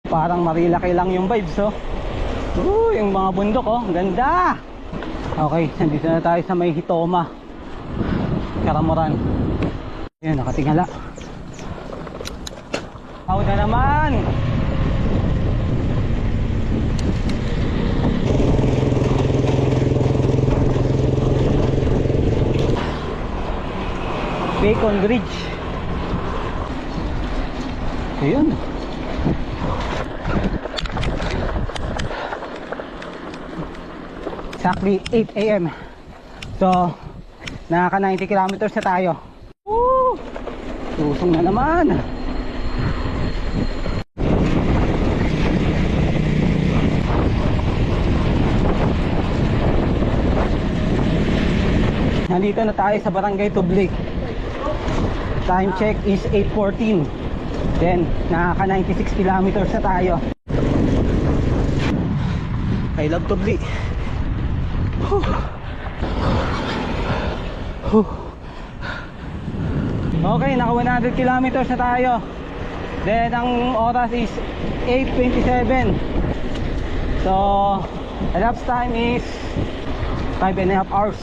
Parang Marilaki lang yung vibes, oh. Yung mga bundok, oh, ganda. Okay, nandito na tayo sa may Hitoma, Karamoran. Ayun, nakatingala. Out na naman. Bacon Bridge. Ayun. Exactly 8 AM. So, nakaka 90 kilometers na tayo. Woo! Lusong na naman. Nandito na tayo sa Barangay Tublig. Time check is 8:14. Then, nakaka 96 kilometers na tayo. I love Tublig. Okay, naka 100 kilometers na tayo. Then ang oras is 8:27. So elapsed time is 5.5 hours.